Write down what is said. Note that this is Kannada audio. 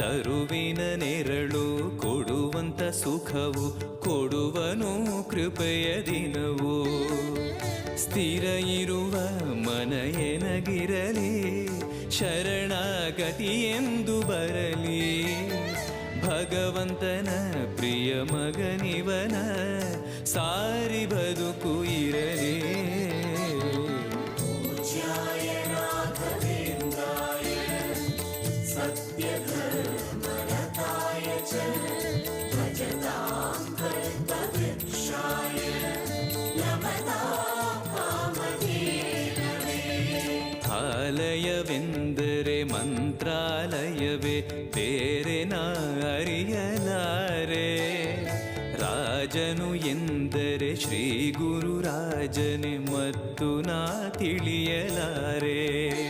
ತರುವಿನ ನೆರಳು ಕೊಡುವಂತ ಸುಖವು ಕೊಡುವನು ಕೃಪೆಯ ದಿನವು. ಸ್ಥಿರ ಇರುವ ಮನ ಎನಗಿರಲಿ ಶರಣಾಗತಿ ಎಂದು ಬರಲಿ. ಭಗವಂತನ ಪ್ರಿಯ ಮಗನಿವನ ಸಾರಿ ಬದುಕು ಇರಲಿ. ಆಲಯವೆಂದರೆ ಮಂತ್ರಾಲಯವೇ ಬೇರೆ ನಾ ಅರಿಯಲಾರೆ. ರಾಜನು ಎಂದರೆ ಶ್ರೀ ಗುರು ರಾಜನೇ ಮತ್ತು ನಾ ತಿಳಿಯಲಾರೆ.